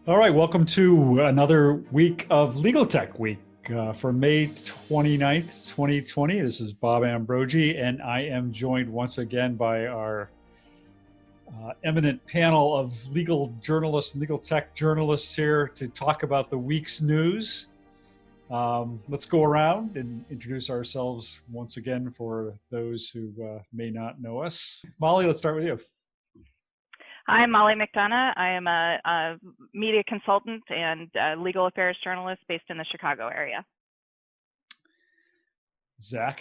All right, welcome to another week of Legaltech Week for May 29th, 2020. This is Bob Ambrogi, and I am joined once again by our eminent panel of legal journalists, legal tech journalists here to talk about the week's news. Let's go around and introduce ourselves once again for those who may not know us. Molly, let's start with you. I'm Molly McDonough. I am a media consultant and legal affairs journalist based in the Chicago area. Zach.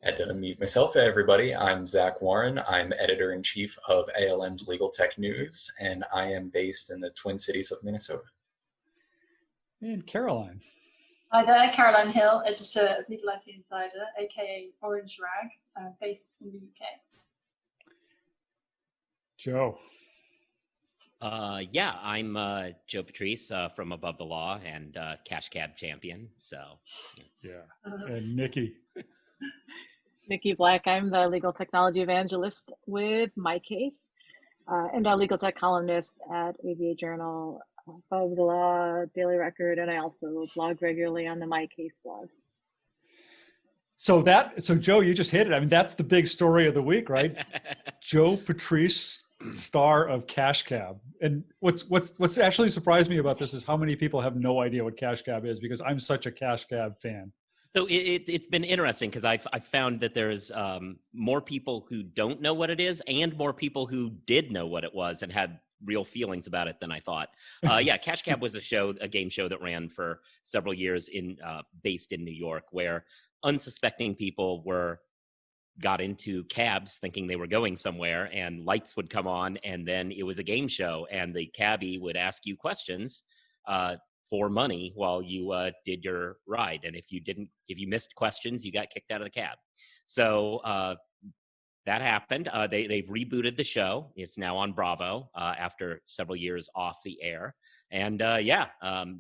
I had to unmute myself, everybody. I'm Zach Warren. I'm editor-in-chief of ALM's Legal Tech News, and I am based in the Twin Cities of Minnesota. And Caroline. Hi there, Caroline Hill, editor of Legal IT Insider, aka Orange Rag, based in the UK. Joe. Yeah, I'm Joe Patrice from Above the Law and Cash Cab champion. So, yeah. And Nikki. Nicole Black. I'm the legal technology evangelist with MyCase and a legal tech columnist at ABA Journal, Above the Law, Daily Record, and I also blog regularly on the MyCase blog. So Joe, you just hit it. I mean, that's the big story of the week, right? Joe Patrice, star of Cash Cab. And what's actually surprised me about this is how many people have no idea what Cash Cab is, because I'm such a Cash Cab fan. So it's been interesting because I've found that there's more people who don't know what it is and more people who did know what it was and had real feelings about it than I thought. Yeah, Cash Cab was a game show that ran for several years based in New York, where unsuspecting people got into cabs thinking they were going somewhere, and lights would come on, and then it was a game show, and the cabbie would ask you questions for money while you did your ride. And if you missed questions, you got kicked out of the cab. So that happened. They've rebooted the show. It's now on Bravo after several years off the air. And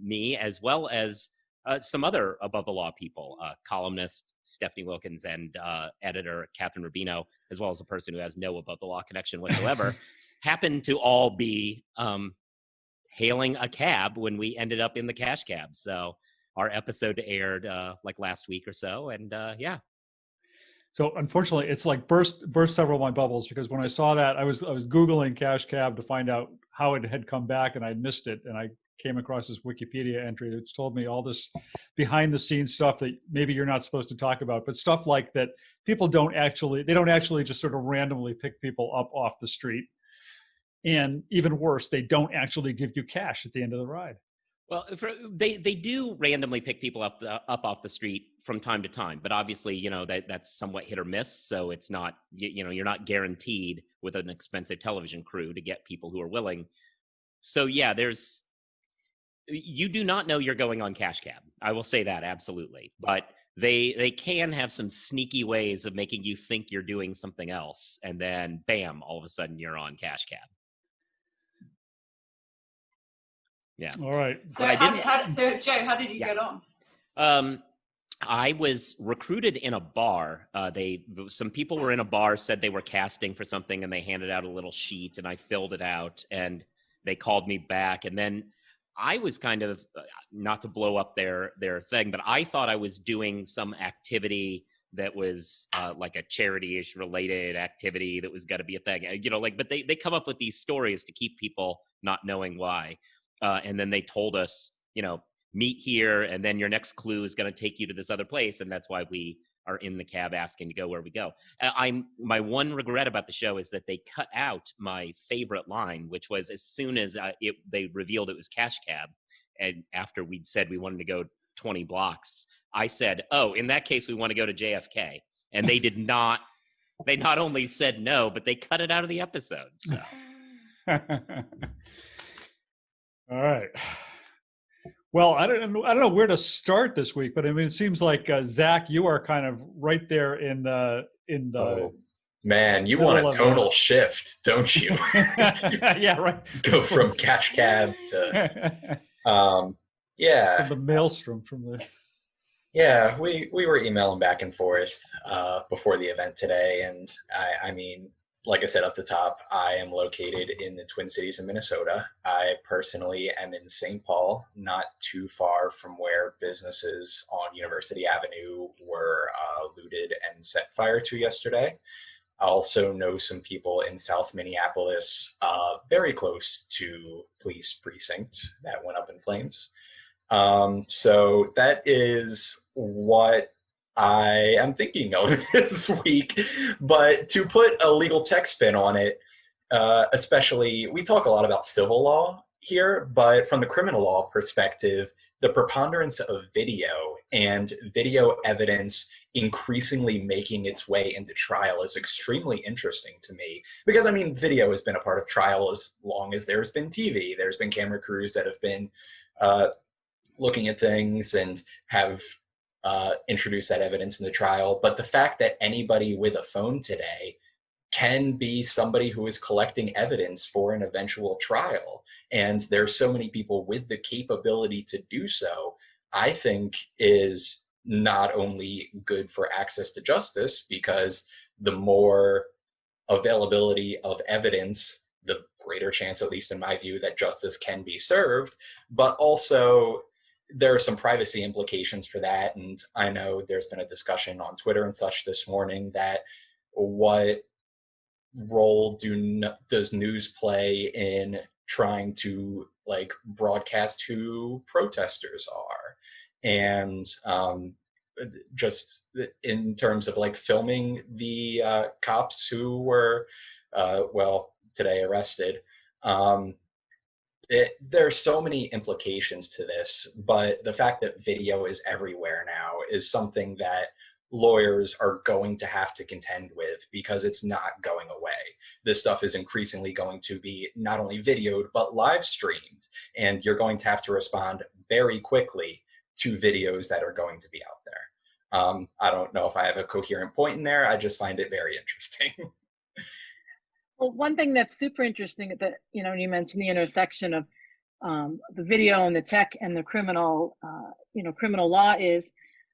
me, as well as some other Above the Law people, columnist Stephanie Wilkins and editor Catherine Rubino, as well as a person who has no Above the Law connection whatsoever, happened to all be hailing a cab when we ended up in the Cash Cab. So our episode aired like last week or so, and yeah. So unfortunately, it's like burst several of my bubbles, because when I saw that, I was Googling Cash Cab to find out how it had come back, and I missed it, and I came across this Wikipedia entry that told me all this behind the scenes stuff that maybe you're not supposed to talk about, but stuff like that people don't actually just sort of randomly pick people up off the street. And even worse, they don't actually give you cash at the end of the ride. Well, they do randomly pick people up off the street from time to time, but obviously, that's somewhat hit or miss. So it's not, you're not guaranteed with an expensive television crew to get people who are willing. So yeah, you do not know you're going on Cash Cab. I will say that absolutely, but they can have some sneaky ways of making you think you're doing something else, and then bam, all of a sudden you're on Cash Cab. Yeah. All right. So Joe, how did you get on? I was recruited in a bar. Some people were in a bar, said they were casting for something, and they handed out a little sheet, and I filled it out, and they called me back. And then I was kind of, not to blow up their thing, but I thought I was doing some activity that was like a charity-ish related activity that was got to be a thing, but they come up with these stories to keep people not knowing why. And then they told us, meet here, and then your next clue is going to take you to this other place. And that's why we are in the cab asking to go where we go. My one regret about the show is that they cut out my favorite line, which was as soon as they revealed it was Cash Cab, and after we'd said we wanted to go 20 blocks, I said, oh, in that case, we want to go to JFK. And they did not, they not only said no, but they cut it out of the episode. So. All right. Well, I don't know where to start this week, but I mean, it seems like Zach, you are kind of right there in the. Oh, man, you want a tonal shift, don't you? Yeah, right. Go from Cash Cab to, yeah. From the maelstrom from the. Yeah, we were emailing back and forth before the event today, and I mean, like I said at the top, I am located in the Twin Cities of Minnesota. I personally am in St. Paul, not too far from where businesses on University Avenue were looted and set fire to yesterday. I also know some people in South Minneapolis, very close to police precinct, that went up in flames. So that is what I am thinking of this week. But to put a legal tech spin on it, especially, we talk a lot about civil law here, but from the criminal law perspective, the preponderance of video and video evidence increasingly making its way into trial is extremely interesting to me, because I mean, video has been a part of trial as long as there's been TV. There's been camera crews that have been looking at things and have introduced that evidence in the trial. But the fact that anybody with a phone today can be somebody who is collecting evidence for an eventual trial, and there's so many people with the capability to do so, I think is not only good for access to justice, because the more availability of evidence, the greater chance, at least in my view, that justice can be served, but also there are some privacy implications for that. And I know there's been a discussion on Twitter and such this morning that what role does news play in trying to like broadcast who protesters are, and just in terms of like filming the cops who were today arrested. There are so many implications to this, but the fact that video is everywhere now is something that lawyers are going to have to contend with, because it's not going away. This stuff is increasingly going to be not only videoed, but live streamed, and you're going to have to respond very quickly to videos that are going to be out there. I don't know if I have a coherent point in there. I just find it very interesting. Well, one thing that's super interesting that, you know, you mentioned the intersection of the video and the tech and the criminal, criminal law is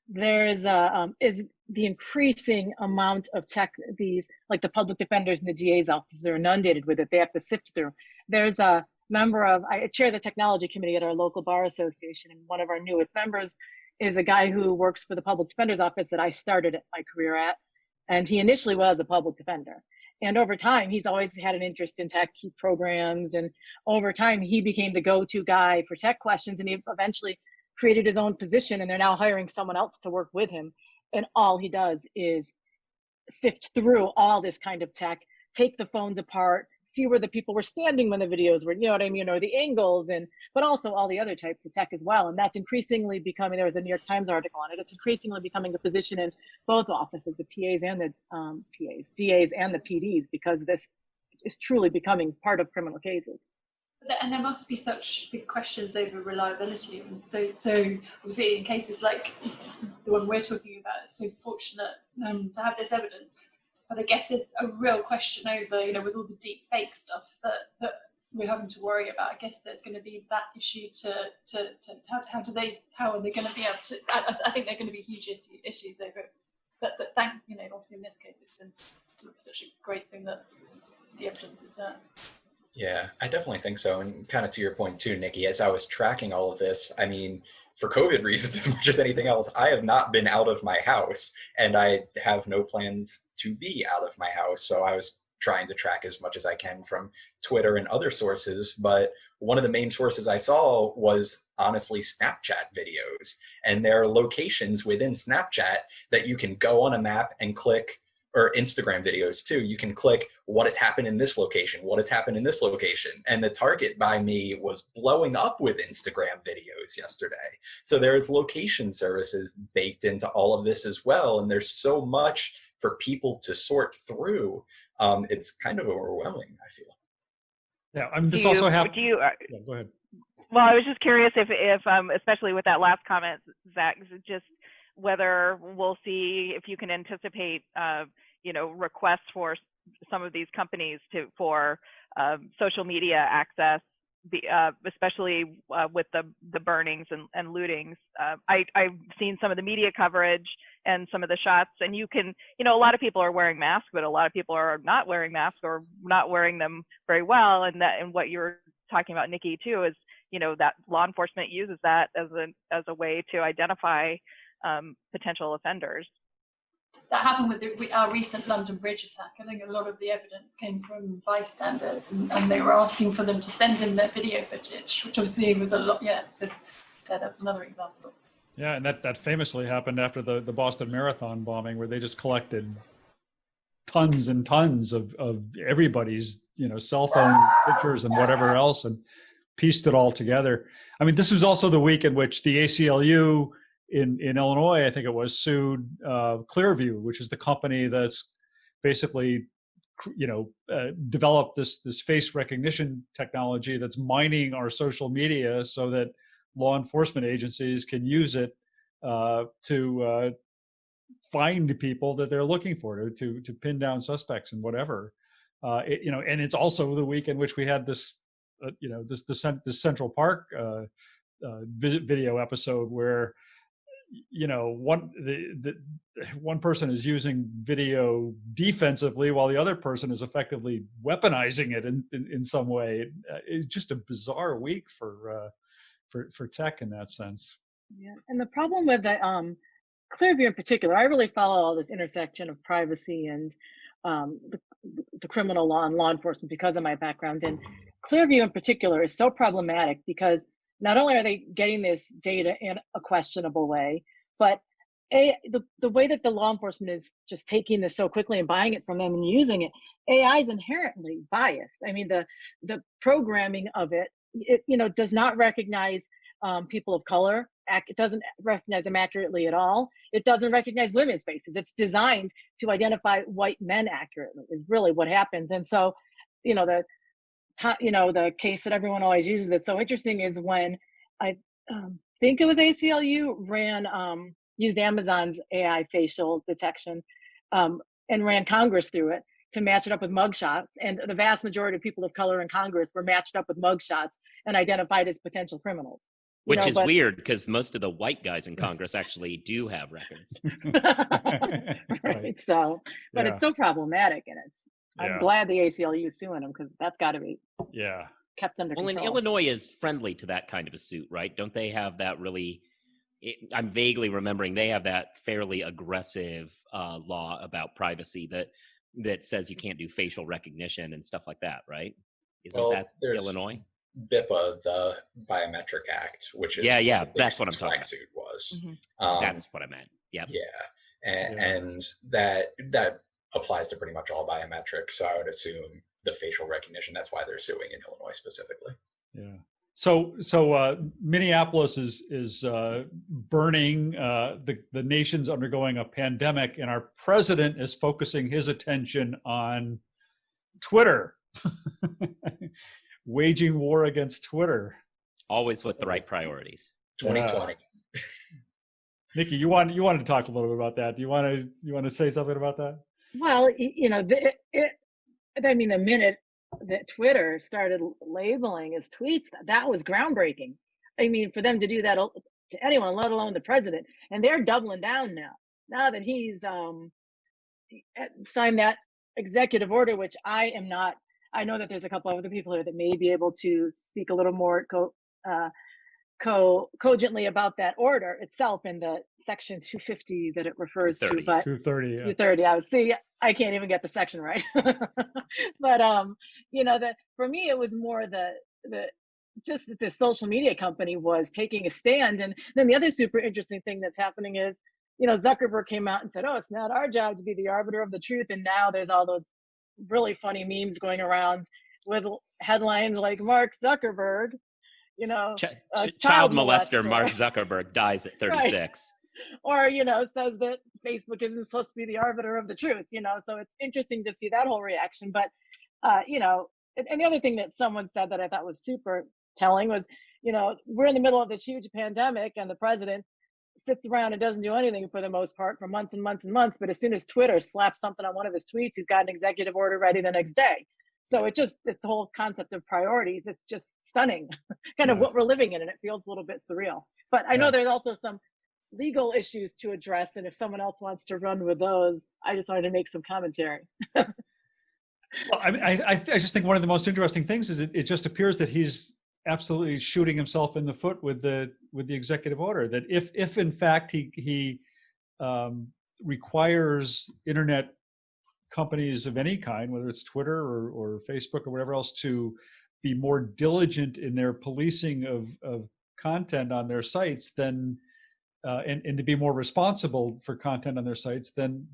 there's is the increasing amount of tech, these like the public defenders and the DA's offices are inundated with it. They have to sift through. There's a member of, I chair the technology committee at our local bar association, and one of our newest members is a guy who works for the public defender's office that I started my career at. And he initially was a public defender. And over time, he's always had an interest in tech programs. And over time, he became the go-to guy for tech questions. And he eventually created his own position, and they're now hiring someone else to work with him. And all he does is sift through all this kind of tech, take the phones apart, see where the people were standing when the videos were, you know what I mean, or the angles, but also all the other types of tech as well. And that's increasingly becoming, there was a New York Times article on it, it's increasingly becoming a position in both offices, the PAs and the DAs and the PDs, because this is truly becoming part of criminal cases. And there must be such big questions over reliability. And so obviously in cases like the one we're talking about, it's so fortunate to have this evidence. But I guess there's a real question over, with all the deep fake stuff that we're having to worry about. I guess there's going to be that issue how are they going to be able to, I think they're going to be huge issues over, but obviously in this case, it's been such a great thing that the evidence is there. Yeah, I definitely think so. And kind of to your point too, Nikki, as I was tracking all of this, I mean, for COVID reasons, as much as anything else, I have not been out of my house, and I have no plans to be out of my house. So I was trying to track as much as I can from Twitter and other sources. But one of the main sources I saw was honestly Snapchat videos. And there are locations within Snapchat that you can go on a map and click, or Instagram videos too. You can click what has happened in this location, what has happened in this location. And the target by me was blowing up with Instagram videos yesterday. So there's location services baked into all of this as well. And there's so much for people to sort through. It's kind of overwhelming, I feel. Yeah, I'm just also happy. Yeah, go ahead. Well, I was just curious if especially with that last comment, Zach, just whether we'll see if you can anticipate, requests for some of these companies for social media access especially with the burnings and lootings. I've seen some of the media coverage and some of the shots, and you can, a lot of people are wearing masks, but a lot of people are not wearing masks or not wearing them very well. And what you're talking about, Nikki, too, is, that law enforcement uses that as a way to identify potential offenders. That happened with our recent London Bridge attack. I think a lot of the evidence came from bystanders, and they were asking for them to send in their video footage, which obviously was a lot. Yeah, so that's another example. Yeah, and that famously happened after the Boston Marathon bombing, where they just collected tons and tons of everybody's cell phone pictures and whatever else, and pieced it all together. I mean, this was also the week in which the ACLU in Illinois, I think it was, sued ClearView, which is the company that's basically, developed this face recognition technology that's mining our social media so that law enforcement agencies can use it to find people that they're looking for, to pin down suspects and whatever. And it's also the week in which we had this, this Central Park video episode where, one person is using video defensively while the other person is effectively weaponizing it in some way. It's just a bizarre week for tech in that sense. Yeah, and the problem with the ClearView in particular, I really follow all this intersection of privacy and the criminal law and law enforcement because of my background. And ClearView in particular is so problematic because not only are they getting this data in a questionable way, but the way that the law enforcement is just taking this so quickly and buying it from them and using it, AI is inherently biased. I mean, the programming of it does not recognize people of color. It doesn't recognize them accurately at all. It doesn't recognize women's faces. It's designed to identify white men accurately is really what happens. And so, the case that everyone always uses that's so interesting is when I think it was ACLU used Amazon's AI facial detection and ran Congress through it to match it up with mugshots. And the vast majority of people of color in Congress were matched up with mugshots and identified as potential criminals. Which is weird because most of the white guys in Congress actually do have records. Right. So, but it's so problematic, and I'm glad the ACLU is suing them because that's got to be kept under control. Well, and Illinois is friendly to that kind of a suit, right? Don't they have that really? I'm vaguely remembering they have that fairly aggressive law about privacy that says you can't do facial recognition and stuff like that, right? Isn't that Illinois? BIPA, the Biometric Act, which is that's what I'm talking about. Suit was. Mm-hmm. That's what I meant. Yeah. And that applies to pretty much all biometrics. So I would assume the facial recognition. That's why they're suing in Illinois specifically. Yeah. So Minneapolis is burning. The nation's undergoing a pandemic, and our president is focusing his attention on Twitter. Waging war against Twitter. Always with the right priorities. 2020. Nikki, you wanted to talk a little bit about that. Do you want to say something about that? Well, the minute that Twitter started labeling his tweets, that was groundbreaking. I mean, for them to do that to anyone, let alone the president, and they're doubling down now that he's signed that executive order, which I am not. I know that there's a couple of other people here that may be able to speak a little more cogently about that order itself and the section 250 that it refers to. But 230. I can't even get the section right. But for me it was more just that the social media company was taking a stand. And then the other super interesting thing that's happening is, Zuckerberg came out and said, "Oh, it's not our job to be the arbiter of the truth." And now there's all those really funny memes going around with headlines like Mark Zuckerberg, child molester Mark Zuckerberg dies at 36. Right. Or, says that Facebook isn't supposed to be the arbiter of the truth, so it's interesting to see that whole reaction. But, and the other thing that someone said that I thought was super telling was, we're in the middle of this huge pandemic and the president sits around and doesn't do anything for the most part for months and months and months. But as soon as Twitter slaps something on one of his tweets, he's got an executive order ready the next day. So this whole concept of priorities, it's just stunning, kind of what we're living in, and it feels a little bit surreal. But I know there's also some legal issues to address, and if someone else wants to run with those, I just wanted to make some commentary. Well, I mean, I just think one of the most interesting things is it just appears that he's absolutely shooting himself in the foot with the executive order. That if in fact he requires internet companies of any kind, whether it's Twitter or Facebook or whatever else, to be more diligent in their policing of content on their sites, then and to be more responsible for content on their sites, then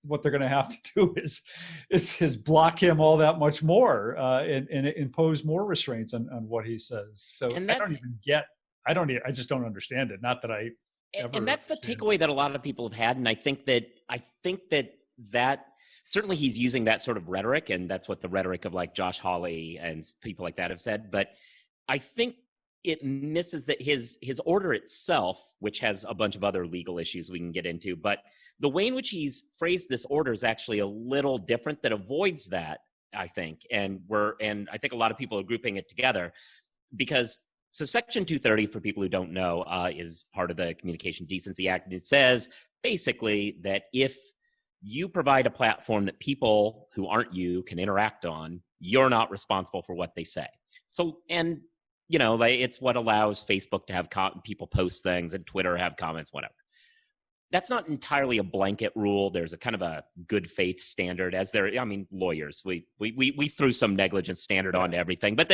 what they're going to have to do is block him all that much more and impose more restraints on what he says. So I just don't understand it. Not that I ever. And that's the takeaway that a lot of people have had. And I think that certainly he's using that sort of rhetoric, and that's what the rhetoric of like Josh Hawley and people like that have said. But I think it misses that his order itself, which has a bunch of other legal issues we can get into, but the way in which he's phrased this order is actually a little different, that avoids that, I think. And I think a lot of people are grouping it together because, so Section 230, for people who don't know, is part of the Communication Decency Act. And it says basically that if you provide a platform that people who aren't you can interact on, you're not responsible for what they say. So, and you know, like, it's what allows Facebook to have people post things and Twitter have comments, whatever. That's not entirely a blanket rule. There's a kind of a good faith standard, lawyers, we threw some negligence standard onto everything, but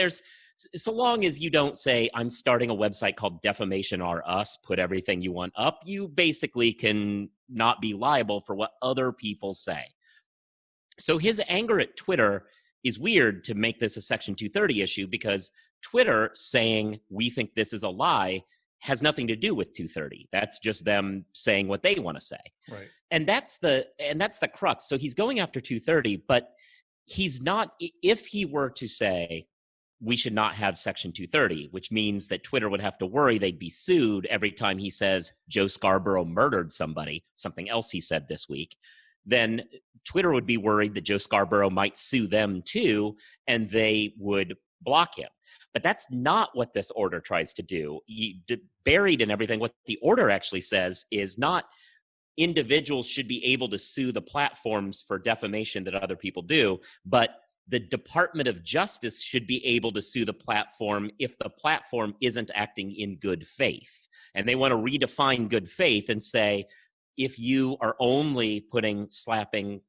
so long as you don't say, I'm starting a website called Defamation R Us, put everything you want up, you basically can not be liable for what other people say. So his anger at Twitter is weird to make this a Section 230 issue, because Twitter saying we think this is a lie has nothing to do with 230. That's just them saying what they want to say. Right. And that's the crux. So he's going after 230, but he's not, if he were to say we should not have Section 230, which means that Twitter would have to worry they'd be sued every time he says Joe Scarborough murdered somebody, something else he said this week, then Twitter would be worried that Joe Scarborough might sue them too, and they would block him. But that's not what this order tries to do. Buried in everything, what the order actually says is not individuals should be able to sue the platforms for defamation that other people do, but the Department of Justice should be able to sue the platform if the platform isn't acting in good faith. And they want to redefine good faith and say, if you are only slapping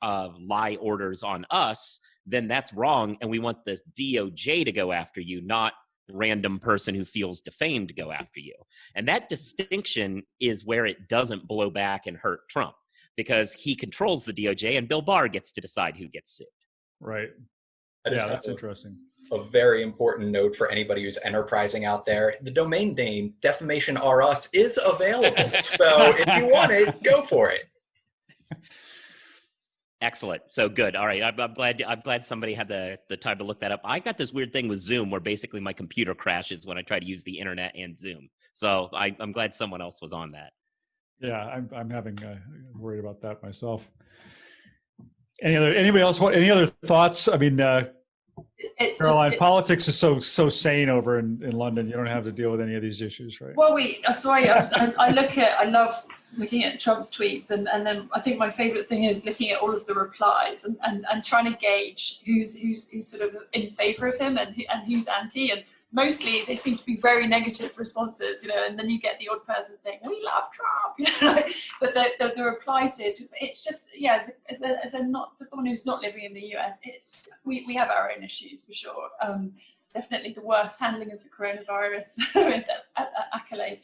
lie orders on us, then that's wrong, and we want the DOJ to go after you, not random person who feels defamed to go after you. And that distinction is where it doesn't blow back and hurt Trump, because he controls the DOJ and Bill Barr gets to decide who gets sued. Right. Yeah, that's interesting. A very important note for anybody who's enterprising out there: the domain name Defamation R Us is available. So if you want it, go for it. Excellent. So good. All right. I'm glad somebody had the time to look that up. I got this weird thing with Zoom where basically my computer crashes when I try to use the internet and Zoom. So I'm glad someone else was on that. Yeah, I'm having worried about that myself. Anybody else? Any other thoughts? I mean, Caroline, politics is so sane over in London. You don't have to deal with any of these issues, right? Well, I love looking at Trump's tweets, and then I think my favorite thing is looking at all of the replies and trying to gauge who's sort of in favor of him and who's anti, and mostly they seem to be very negative responses, and then you get the odd person saying, we love Trump, but the replies to it, it's just, as a not, for someone who's not living in the US, we have our own issues for sure. Definitely the worst handling of the coronavirus with that accolade.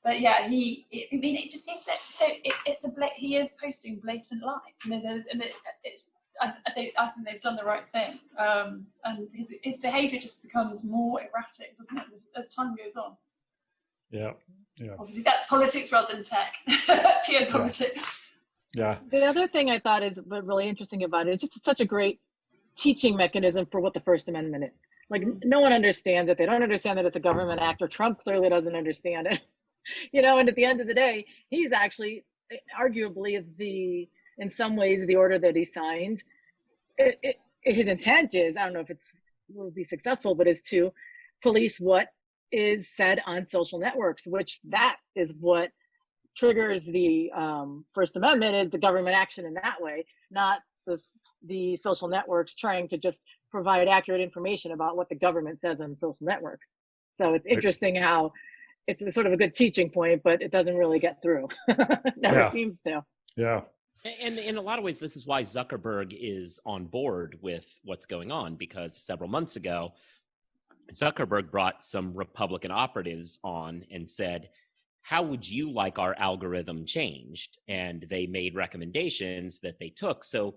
But yeah, it just seems that he is posting blatant lies. I think they've done the right thing, and his behaviour just becomes more erratic, doesn't it, as time goes on? Yeah. Obviously, that's politics rather than tech, pure politics. Yeah. The other thing I thought is really interesting about it is just such a great teaching mechanism for what the First Amendment is. Like, no one understands it. They don't understand that it's a government act, or Trump clearly doesn't understand it. And at the end of the day, he's actually arguably in some ways the order that he signed his intent is, I don't know if will be successful, but is to police what is said on social networks, which that is what triggers the First Amendment, is the government action in that way, not the social networks trying to just provide accurate information about what the government says on social networks. So it's interesting how it's a sort of a good teaching point, but it doesn't really get through. Never seems to. Yeah. And in a lot of ways, this is why Zuckerberg is on board with what's going on, because several months ago, Zuckerberg brought some Republican operatives on and said, how would you like our algorithm changed? And they made recommendations that they took. So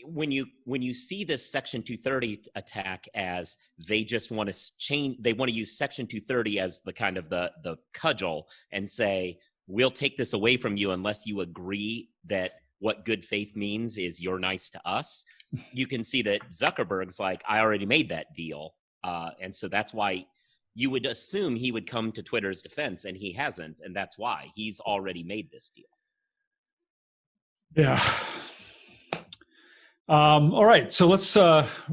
when you see this Section 230 attack as they just want to change, they want to use Section 230 as the kind of the cudgel and say, we'll take this away from you unless you agree that what good faith means is you're nice to us. You can see that Zuckerberg's like, I already made that deal. And so that's why you would assume he would come to Twitter's defense, and he hasn't. And that's why he's already made this deal. Yeah. All right. So let's,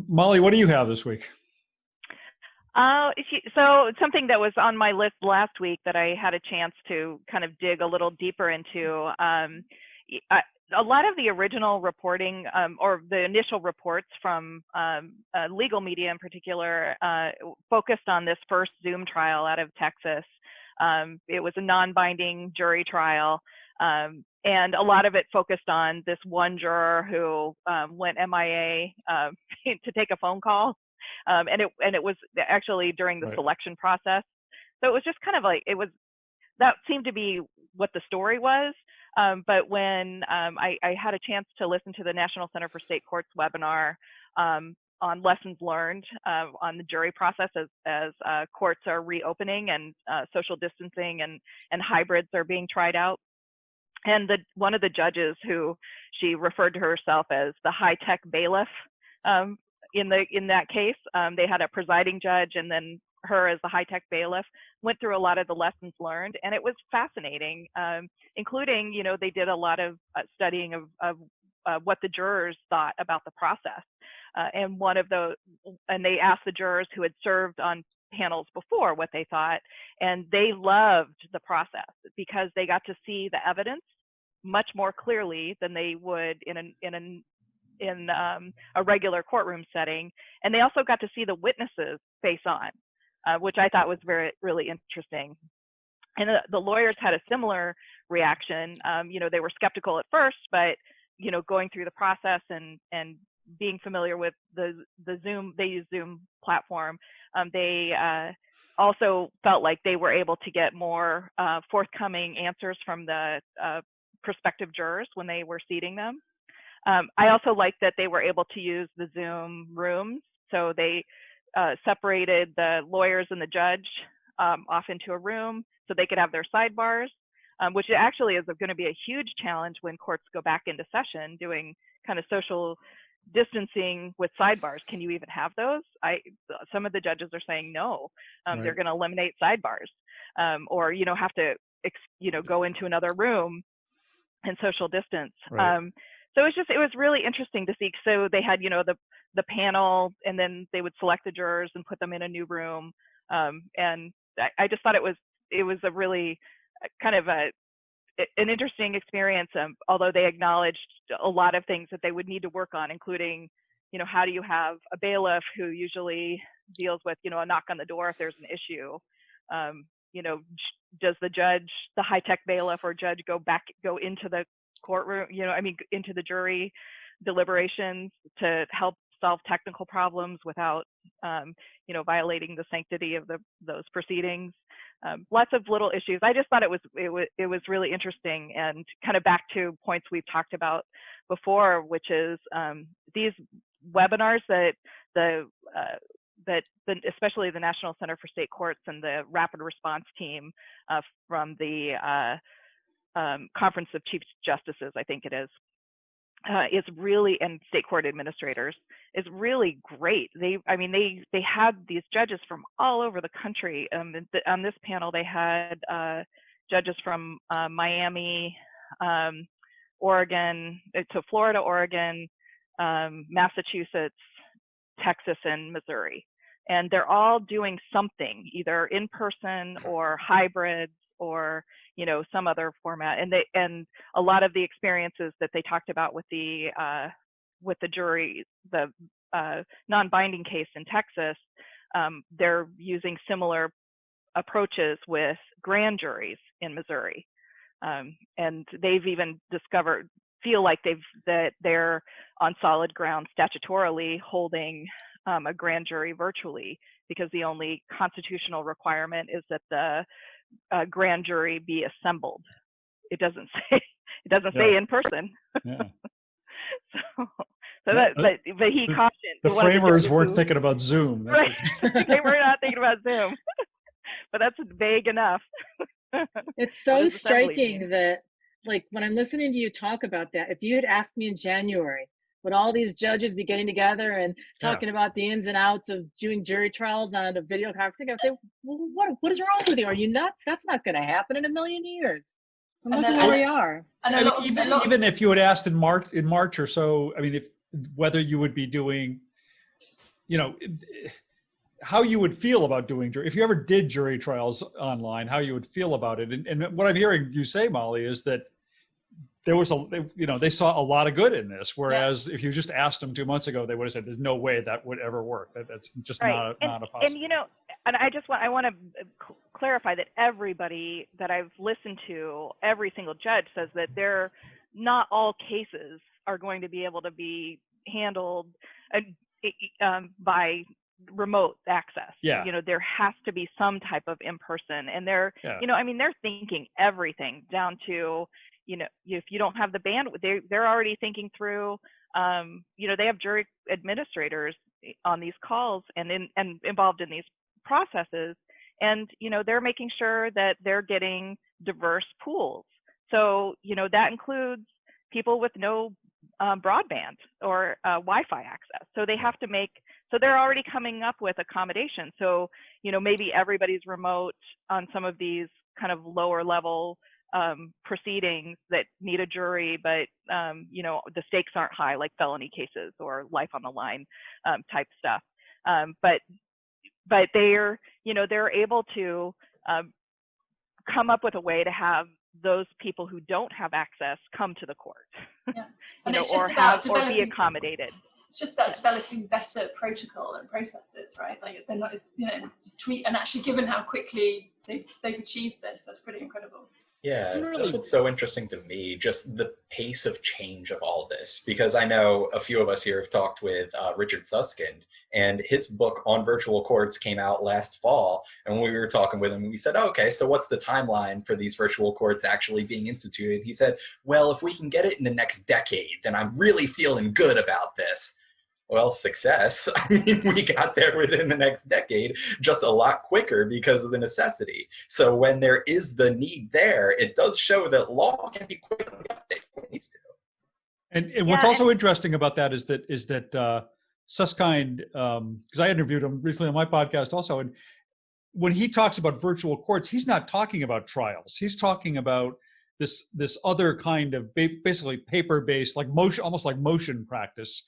Molly, what do you have this week? So something that was on my list last week that I had a chance to kind of dig a little deeper into, a lot of the original reporting or the initial reports from legal media in particular focused on this first Zoom trial out of Texas. It was a non-binding jury trial, and a lot of it focused on this one juror who went MIA to take a phone call. And it was actually during the selection process. So it was just kind of like, that seemed to be what the story was. But when I had a chance to listen to the National Center for State Courts webinar on lessons learned on the jury process as courts are reopening and social distancing and hybrids are being tried out. And one of the judges, who she referred to herself as the high-tech bailiff, in that case, they had a presiding judge and then her as the high-tech bailiff, went through a lot of the lessons learned, and it was fascinating, including, they did a lot of studying of what the jurors thought about the process. And they asked the jurors who had served on panels before what they thought, and they loved the process because they got to see the evidence much more clearly than they would in a regular courtroom setting. And they also got to see the witnesses face on, which I thought was really interesting. And the lawyers had a similar reaction. They were skeptical at first, but, going through the process and being familiar with the Zoom, they use Zoom platform, they also felt like they were able to get more forthcoming answers from the prospective jurors when they were seating them. I also liked that they were able to use the Zoom rooms. So they separated the lawyers and the judge off into a room so they could have their sidebars, which actually is going to be a huge challenge when courts go back into session doing kind of social distancing with sidebars. Can you even have those? Some of the judges are saying no, they're going to eliminate sidebars, or have to go into another room and social distance. Right. So it was really interesting to see. So they had, the panel, and then they would select the jurors and put them in a new room. And I just thought it was a really kind of an interesting experience. Although they acknowledged a lot of things that they would need to work on, including, how do you have a bailiff who usually deals with, a knock on the door if there's an issue? Does the judge, the high-tech bailiff or judge go into the courtroom, into the jury deliberations to help solve technical problems without, violating the sanctity of those proceedings. Lots of little issues. I just thought it was really interesting, and kind of back to points we've talked about before, which is these webinars that especially the National Center for State Courts and the Rapid Response Team from the Conference of Chief Justices, I think it is really, and state court administrators, is really great. They had these judges from all over the country. On this panel, they had judges from Miami, Oregon, to Florida, Oregon, Massachusetts, Texas, and Missouri. And they're all doing something, either in person or hybrids or, you know, some other format. And a lot of the experiences that they talked about with the jury, the non-binding case in Texas, they're using similar approaches with grand juries in Missouri. And they've even feel like that they're on solid ground statutorily holding a grand jury virtually, because the only constitutional requirement is that the grand jury be assembled. It doesn't say in person. Yeah. But he cautioned. The framers weren't thinking about Zoom. Right. They were not thinking about Zoom. But that's vague enough. It's so striking that, like, when I'm listening to you talk about that, if you had asked me in January, would all these judges be getting together and talking about the ins and outs of doing jury trials on a video conferencing, I'd say, well, what is wrong with you? Are you nuts? That's not going to happen in a million years. And look where we are. And even if you had asked in March or so, I mean, whether you would be doing, you know, how you would feel about doing jury, if you ever did jury trials online, how you would feel about it. And what I'm hearing you say, Molly, is that there was they saw a lot of good in this. Whereas if you just asked them 2 months ago, they would have said, there's no way that would ever work. That's just not a possibility. And, you know, and I want to clarify that everybody that I've listened to, every single judge says that not all cases are going to be able to be handled by remote access. Yeah. You know, there has to be some type of in-person, and they're thinking everything down to, you know, if you don't have the bandwidth, they're already thinking through, you know, they have jury administrators on these calls and involved in these processes. And, you know, they're making sure that they're getting diverse pools. So, you know, that includes people with no broadband or Wi-Fi access. So they have to so they're already coming up with accommodations. So, you know, maybe everybody's remote on some of these kind of lower level proceedings that need a jury, but, you know, the stakes aren't high, like felony cases or life on the line type stuff. But they're able to come up with a way to have those people who don't have access come to the court, and or be accommodated. It's just about developing better protocol and processes, right? Like they're not, you know, tweet, and actually, given how quickly they've achieved this, that's pretty incredible. Yeah, that's what's so interesting to me, just the pace of change of all this, because I know a few of us here have talked with Richard Susskind, and his book on virtual courts came out last fall. And when we were talking with him, we said, okay, so what's the timeline for these virtual courts actually being instituted? He said, well, if we can get it in the next decade, then I'm really feeling good about this. Well, success. I mean, we got there within the next decade, just a lot quicker because of the necessity. So when there is the need there, it does show that law can be quick when it needs to. And what's also interesting about that is that Susskind, because I interviewed him recently on my podcast also, and when he talks about virtual courts, he's not talking about trials. He's talking about this other kind of basically paper-based, like motion, almost like motion practice,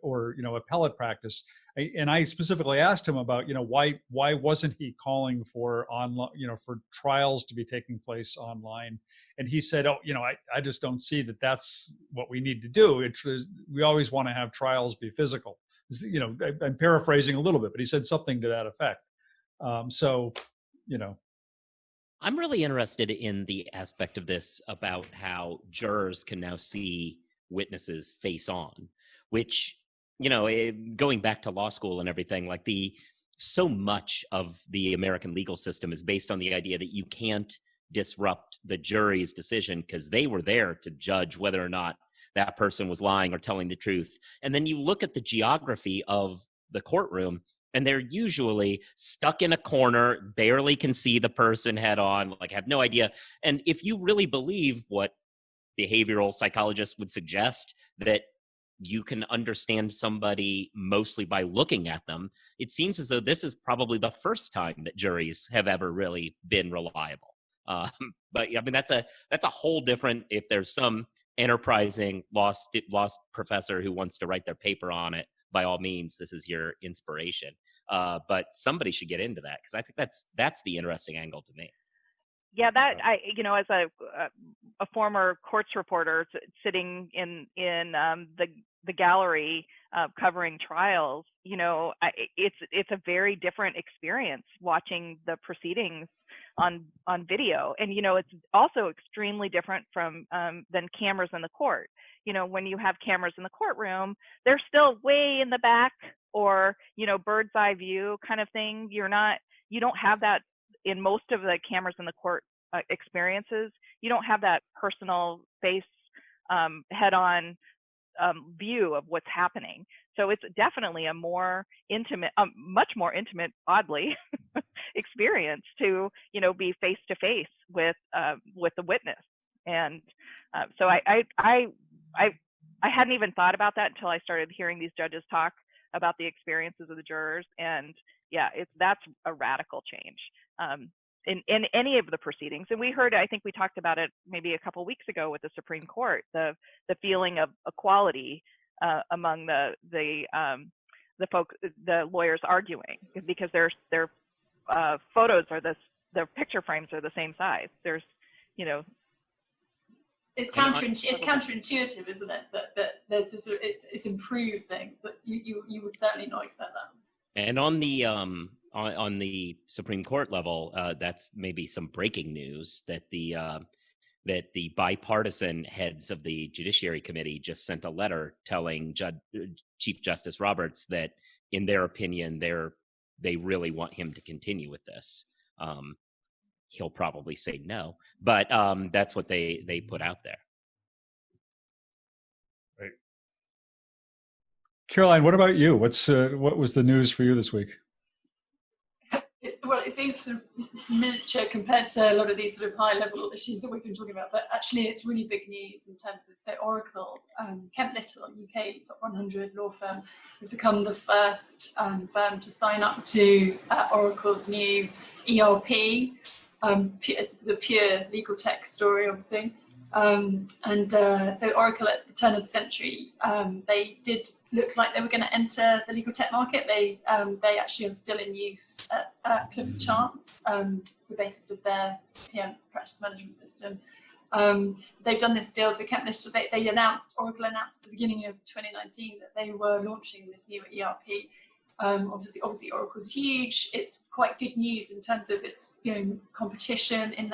or, you know, appellate practice. And I specifically asked him about, you know, why wasn't he calling for online, you know, for trials to be taking place online? And he said, oh, you know, I just don't see that that's what we need to do. We always want to have trials be physical. You know, I'm paraphrasing a little bit, but he said something to that effect. So, you know. I'm really interested in the aspect of this about how jurors can now see witnesses face on, which, you know, going back to law school and everything, like so much of the American legal system is based on the idea that you can't disrupt the jury's decision because they were there to judge whether or not that person was lying or telling the truth. And then you look at the geography of the courtroom, and they're usually stuck in a corner, barely can see the person head on, like have no idea. And if you really believe what behavioral psychologists would suggest, that you can understand somebody mostly by looking at them, it seems as though this is probably the first time that juries have ever really been reliable. But I mean, that's a whole different, if there's some enterprising law professor who wants to write their paper on it, by all means, this is your inspiration. But somebody should get into that, because I think that's the interesting angle to me. Yeah, that as a former courts reporter sitting in the gallery covering trials, it's a very different experience watching the proceedings on video, and it's also extremely different from than cameras in the court. When you have cameras in the courtroom, they're still way in the back, or bird's eye view kind of thing. You don't have that in most of the cameras in the court experiences. You don't have that personal face head-on view of what's happening. So it's definitely a more intimate, much more intimate, oddly, experience to be face to face with the witness. And so I hadn't even thought about that until I started hearing these judges talk about the experiences of the jurors. And yeah, that's a radical change in any of the proceedings. And we heard, I think we talked about it maybe a couple of weeks ago with the Supreme Court, the feeling of equality among the lawyers arguing, because their photos are their picture frames are the same size. There's it's counterintuitive, isn't it? That there's this it's improved things, but you would certainly not expect that. And on the Supreme Court level, that's maybe some breaking news that the bipartisan heads of the Judiciary Committee just sent a letter telling Chief Justice Roberts that, in their opinion, they really want him to continue with this. He'll probably say no, but that's what they put out there. Right. Caroline, what about you? What was the news for you this week? Well, it seems sort of miniature compared to a lot of these sort of high-level issues that we've been talking about, but actually it's really big news in terms of Oracle. Kemp Little, UK top 100 law firm, has become the first firm to sign up to Oracle's new ERP. It's the pure legal tech story, obviously. So Oracle at the turn of the century, they did look like they were going to enter the legal tech market. They actually are still in use at Clifford Chance. It's the basis of their PM practice management system. They've done this deal. So Oracle announced at the beginning of 2019 that they were launching this new ERP. Obviously, Oracle's huge. It's quite good news in terms of its competition in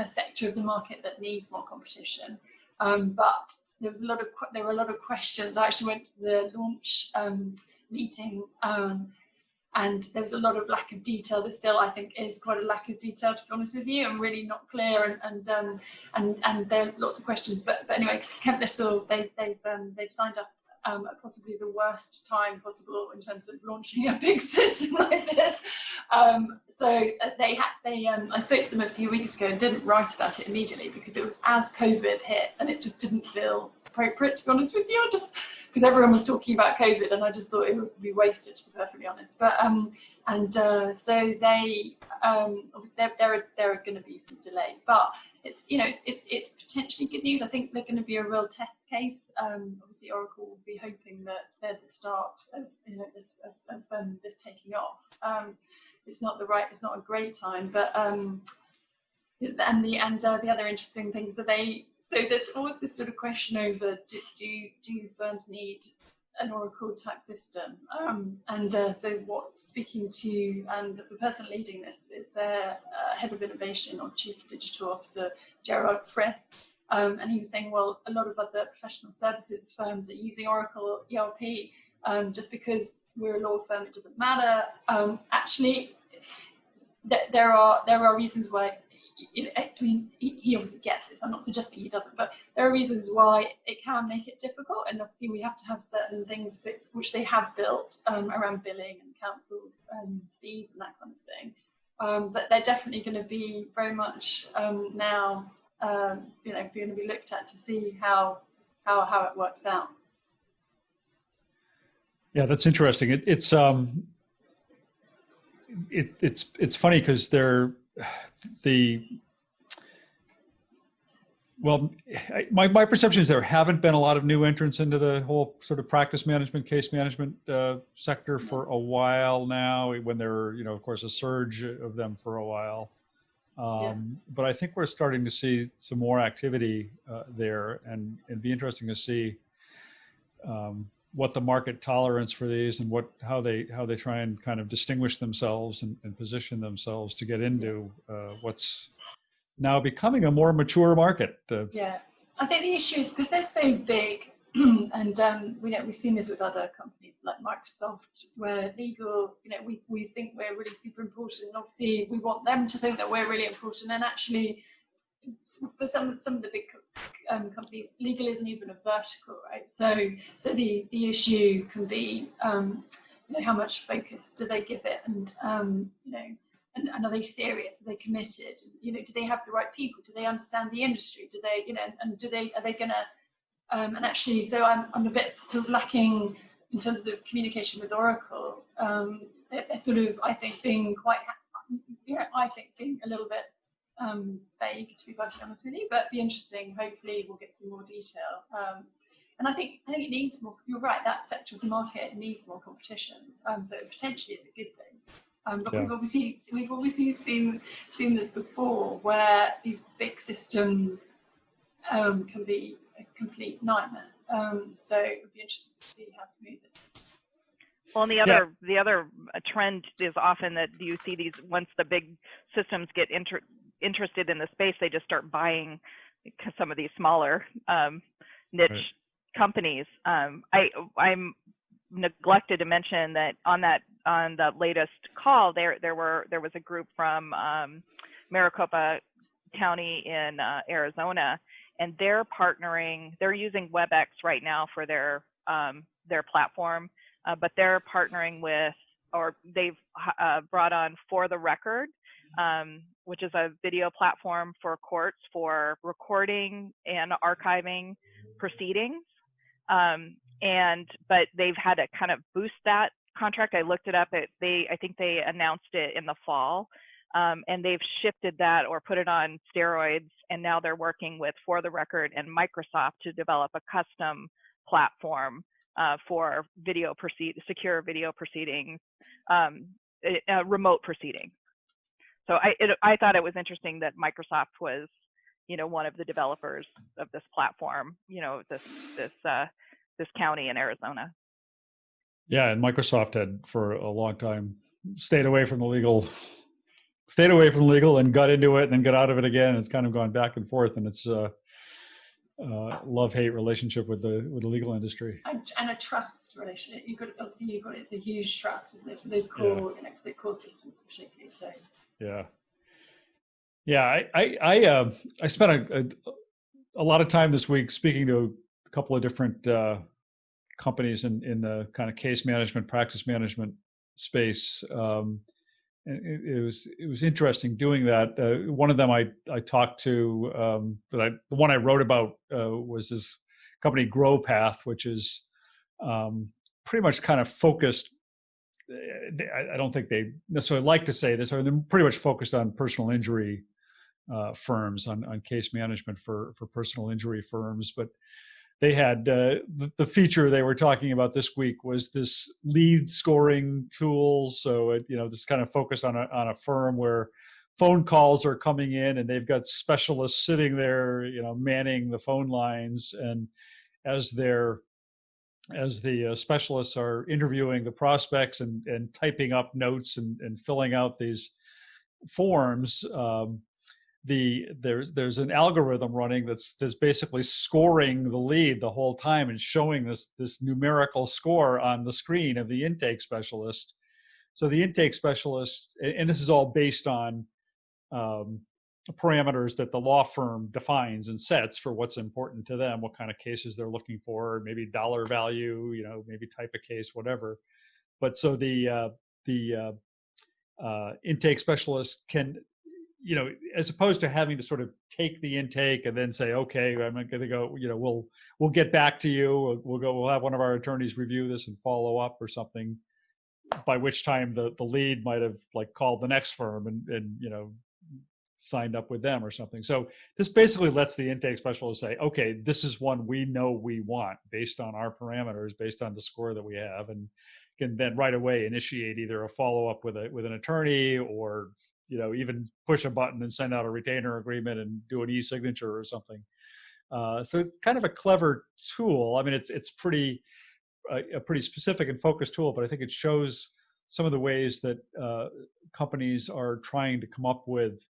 a sector of the market that needs more competition. But there were a lot of questions. I actually went to the launch meeting, and there was a lot of lack of detail. There still, I think, is quite a lack of detail, to be honest with you, and really not clear. And there's lots of questions. But anyway, Kemp Little, they've signed up. At possibly the worst time possible in terms of launching a big system like this. I spoke to them a few weeks ago and didn't write about it immediately because it was as COVID hit and it just didn't feel appropriate, to be honest with you. Because everyone was talking about COVID and I just thought it would be wasted, to be perfectly honest. But so there are going to be some delays, but it's potentially good news. I think they're going to be a real test case. Obviously, Oracle will be hoping that they're the start of this taking off. It's not a great time, but the other interesting things that so there's always this sort of question over do firms need an Oracle type system, speaking to the person leading this is their head of innovation or chief digital officer, Gerard Frith, and he was saying, well, a lot of other professional services firms are using Oracle ERP. Just because we're a law firm, it doesn't matter. Actually, there are reasons why. He obviously gets this. I'm not suggesting he doesn't, but there are reasons why it can make it difficult. And obviously, we have to have certain things which they have built around billing and counsel fees and that kind of thing. But they're definitely going to be very much now, going to be looked at to see how it works out. Yeah, that's interesting. It's funny because Well, my perception is there haven't been a lot of new entrants into the whole sort of practice management, case management sector for a while now, when there were, of course, a surge of them for a while. But I think we're starting to see some more activity there, and it'd be interesting to see what the market tolerance for these and how they try and kind of distinguish themselves and position themselves to get into what's now becoming a more mature market. I think the issue is because they're so big, and we've seen this with other companies like Microsoft, where legal, we think we're really super important, and obviously we want them to think that we're really important, and actually for some of the big companies, legal isn't even a vertical, right? So the issue can be how much focus do they give it, and and are they serious? Are they committed? Do they have the right people? Do they understand the industry? Do they, and are they going to? And actually, so I'm a bit sort of lacking in terms of communication with Oracle. They're sort of, I think, being quite, being a little bit vague, to be quite honest with you. But be interesting. Hopefully, we'll get some more detail. And I think it needs more. You're right. That sector of the market needs more competition. So potentially, it's a good thing. But we've obviously seen this before, where these big systems can be a complete nightmare. So it would be interesting to see how smooth it is. Well, and the other trend is often that you see these, once the big systems get interested in the space, they just start buying some of these smaller niche companies. I'm neglected to mention that on the latest call, there was a group from Maricopa County in Arizona, and they're using WebEx right now for their platform, but they're partnering with, or they've brought on For the Record, which is a video platform for courts for recording and archiving proceedings. But they've had to kind of boost that contract. I looked it up. I think they announced it in the fall, and they've shifted that or put it on steroids. And now they're working with For the Record and Microsoft to develop a custom platform for secure video proceedings, remote proceedings. So I thought it was interesting that Microsoft was, one of the developers of this platform. This county in Arizona. Yeah, and Microsoft had for a long time stayed away from legal and got into it and then got out of it again. It's kind of gone back and forth, and it's love-hate relationship with the legal industry. And a trust relationship. It's a huge trust, isn't it, for those core, for the core systems particularly. So. Yeah. I spent a lot of time this week speaking to a couple of different companies in the kind of case management, practice management space. It was interesting doing that. One of them I talked to, the one I wrote about was this company GrowPath, which is pretty much kind of focused. I don't think they necessarily like to say this, or they're pretty much focused on personal injury firms, on case management for personal injury firms. But they had the feature they were talking about this week was this lead scoring tool. So this kind of focused on a firm where phone calls are coming in, and they've got specialists sitting there, manning the phone lines, and as the specialists are interviewing the prospects and typing up notes and filling out these forms, there's an algorithm running that's basically scoring the lead the whole time and showing this numerical score on the screen of the intake specialist. So the intake specialist, and this is all based on parameters that the law firm defines and sets for what's important to them, what kind of cases they're looking for, maybe dollar value, maybe type of case, whatever. But so the intake specialist can, as opposed to having to sort of take the intake and then say, okay, I'm going to go, we'll get back to you. We'll have one of our attorneys review this and follow up or something, by which time the lead might have called the next firm and signed up with them or something. So this basically lets the intake specialist say, okay, this is one we know we want based on our parameters, based on the score that we have, and can then right away initiate either a follow-up with an attorney, or even push a button and send out a retainer agreement and do an e-signature or something. So it's kind of a clever tool. I mean, it's a pretty specific and focused tool, but I think it shows some of the ways that companies are trying to come up with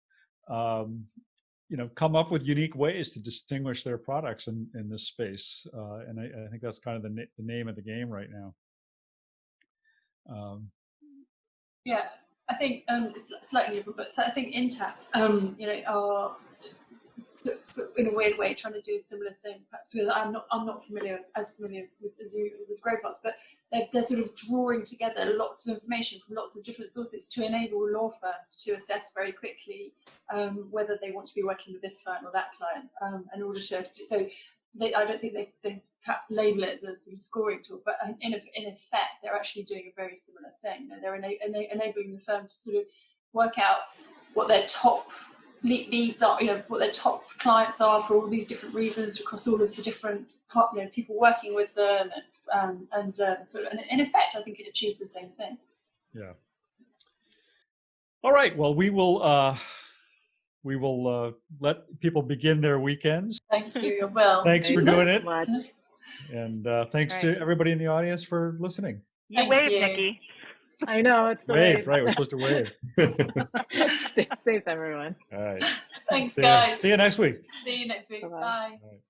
unique ways to distinguish their products in this space. And I think that's kind of the name of the game right now. Yeah, I think it's slightly different, but I think Intap, are in a weird way trying to do a similar thing. Perhaps I'm not familiar as you with GrowPath, but they're sort of drawing together lots of information from lots of different sources to enable law firms to assess very quickly whether they want to be working with this client or that client, in order to. So I don't think they perhaps label it as a sort of scoring tool, but in effect they're actually doing a very similar thing. They're enabling the firm to sort of work out what their top leads are, what their top clients are for all these different reasons across all of the different people working with them, and in effect, I think it achieves the same thing. Yeah. All right. Well, we will let people begin their weekends. Thank you. You're well. Thanks for doing it. Much. And thanks to everybody in the audience for listening. You waved, Nikki. I know, it's the wave. Right, we're supposed to wave. Stay safe, everyone. All right. Thanks, guys. See you next week. See you next week. Bye-bye. Bye. All right.